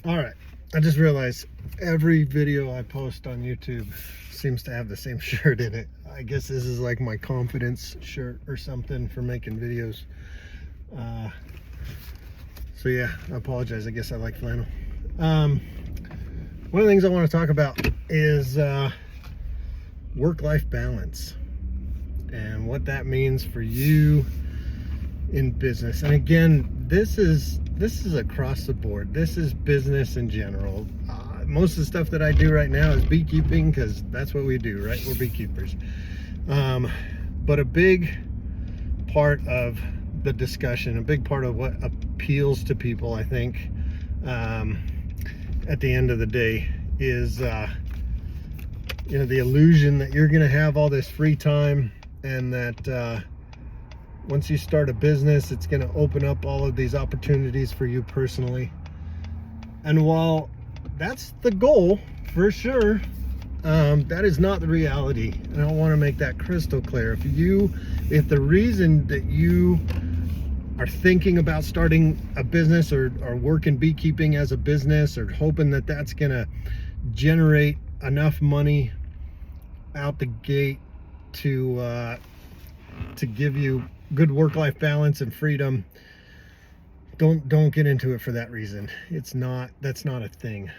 All right, I just realized every video I post on YouTube seems to have the same shirt in it. I guess this is like my confidence shirt or something for making videos. So yeah, I apologize. I guess I like flannel. One of the things I want to talk about is work-life balance and what that means for you in business. And again, this is across the board. This is business in general. Most of the stuff that I do right now is beekeeping, because that's what we do, right? We're beekeepers. But a big part of the discussion, a big part of what appeals to people, I think, at the end of the day is the illusion that you're going to have all this free time, and that once you start a business, it's going to open up all of these opportunities for you personally. And while that's the goal for sure, that is not the reality. And I want to make that crystal clear. If the reason that you are thinking about starting a business or working beekeeping as a business, or hoping that that's going to generate enough money out the gate to give you good work-life balance and freedom, don't get into it for that reason. That's not a thing.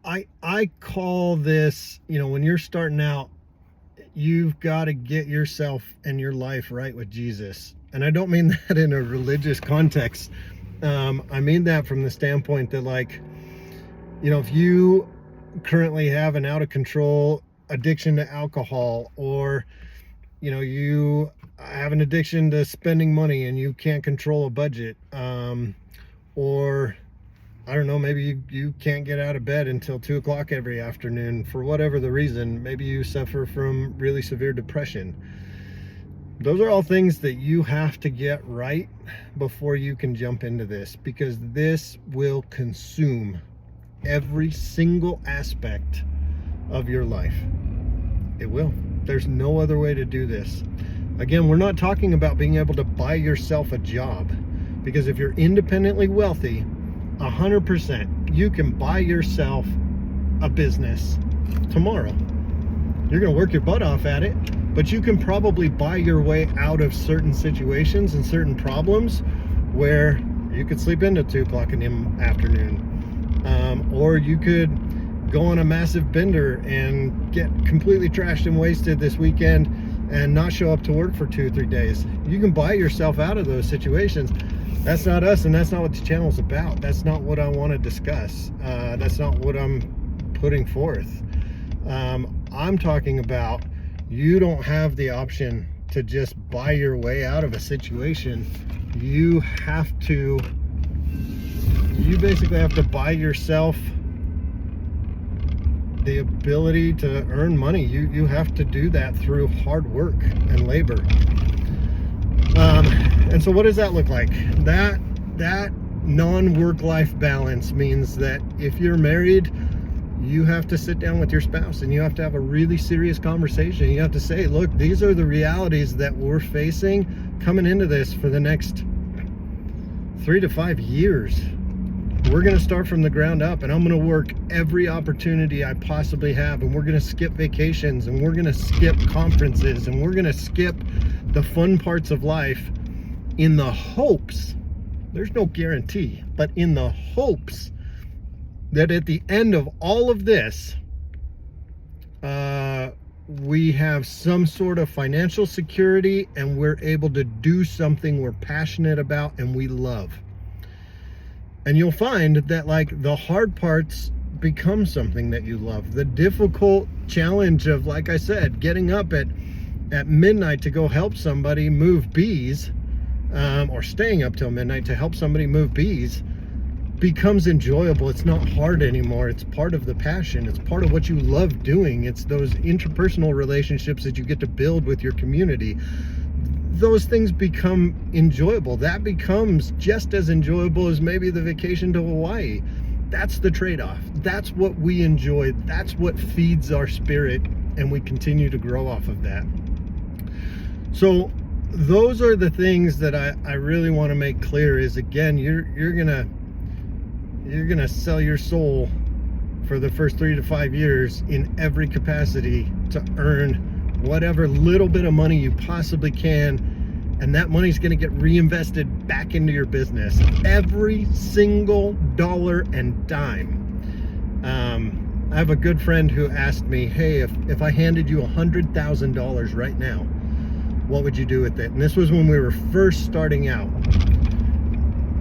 I call this, when you're starting out, you've got to get yourself and your life right with Jesus. And I don't mean that in a religious context. I mean that from the standpoint that, if you currently have an out of control addiction to alcohol, or you have an addiction to spending money and you can't control a budget, or I don't know, maybe you can't get out of bed until 2 o'clock every afternoon for whatever the reason. Maybe you suffer from really severe depression. Those are all things that you have to get right before you can jump into this, because this will consume every single aspect of your life. It will. There's no other way to do this. Again, we're not talking about being able to buy yourself a job, because if you're independently wealthy, 100%, you can buy yourself a business tomorrow. You're going to work your butt off at it, but you can probably buy your way out of certain situations and certain problems where you could sleep into 2 o'clock in the afternoon. Or you could go on a massive bender and get completely trashed and wasted this weekend and not show up to work for 2 or 3 days. You can buy yourself out of those situations. That's not us, and that's not what the channel is about. That's not what I want to discuss. That's not what I'm putting forth. I'm talking about, you don't have the option to just buy your way out of a situation. You basically have to buy yourself the ability to earn money. You have to do that through hard work and labor. And so what does that look like? That non-work-life balance means that if you're married, you have to sit down with your spouse and you have to have a really serious conversation. You have to say, look, these are the realities that we're facing coming into this for the next 3 to 5 years. We're going to start from the ground up, and I'm going to work every opportunity I possibly have, and we're going to skip vacations, and we're going to skip conferences, and we're going to skip the fun parts of life in the hopes, there's no guarantee, but in the hopes that at the end of all of this, we have some sort of financial security and we're able to do something we're passionate about and we love. And you'll find that the hard parts become something that you love. The difficult challenge of, like I said, getting up at midnight to go help somebody move bees, or staying up till midnight to help somebody move bees, becomes enjoyable. It's not hard anymore. It's part of the passion. It's part of what you love doing. It's those interpersonal relationships that you get to build with your community. Those things become enjoyable. That becomes just as enjoyable as maybe the vacation to Hawaii. That's the trade-off. That's what we enjoy. That's what feeds our spirit, and we continue to grow off of that. So those are the things that I really want to make clear. Is, again, you're gonna sell your soul for the first 3 to 5 years in every capacity to earn whatever little bit of money you possibly can, and that money's going to get reinvested back into your business, every single dollar and dime. I have a good friend who asked me, hey, if I handed you $100,000 right now, what would you do with it? And this was when we were first starting out.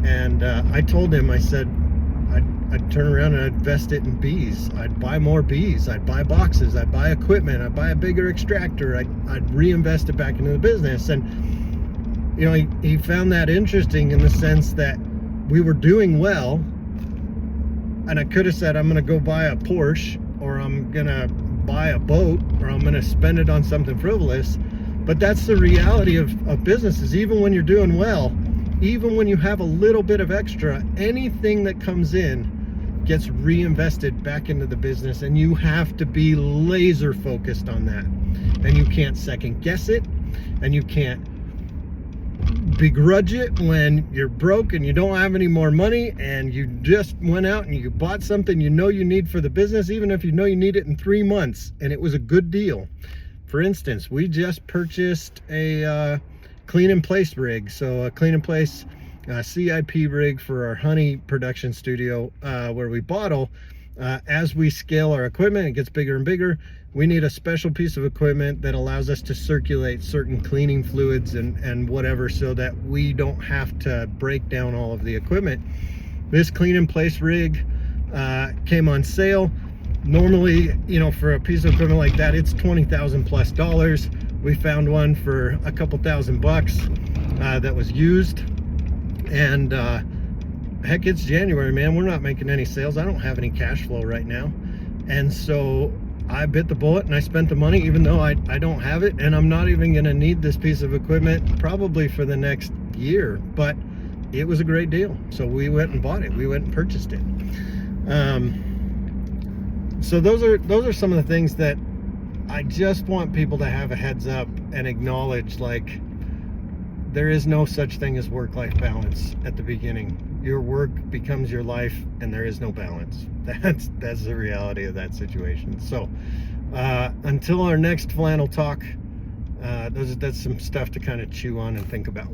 And I told him, I said, I'd turn around and I'd invest it in bees. I'd buy more bees. I'd buy boxes. I'd buy equipment. I'd buy a bigger extractor. I'd reinvest it back into the business. And, you know, he found that interesting in the sense that we were doing well. And I could have said, I'm going to go buy a Porsche, or I'm going to buy a boat, or I'm going to spend it on something frivolous. But that's the reality of businesses. Even when you're doing well, even when you have a little bit of extra, anything that comes in gets reinvested back into the business, and you have to be laser focused on that. And you can't second guess it, and you can't begrudge it when you're broke and you don't have any more money, and you just went out and you bought something you know you need for the business, even if you know you need it in 3 months and it was a good deal. For instance, we just purchased a clean in place rig. So a clean in place CIP rig for our honey production studio, where we bottle. As we scale our equipment, it gets bigger and bigger. We need a special piece of equipment that allows us to circulate certain cleaning fluids and whatever, so that we don't have to break down all of the equipment. This clean in place rig came on sale. Normally, you know, for a piece of equipment like that, it's $20,000 plus. We found one for a couple $1,000 that was used. And heck, it's January, man. We're not making any sales. I don't have any cash flow right now. And so I bit the bullet and I spent the money, even though I don't have it. And I'm not even going to need this piece of equipment probably for the next year. But it was a great deal. So we went and bought it. We went and purchased it. So those are some of the things that I just want people to have a heads up and acknowledge. Like, there is no such thing as work-life balance at the beginning. Your work becomes your life, and there is no balance. That's the reality of that situation. So until our next flannel talk, that's some stuff to kind of chew on and think about.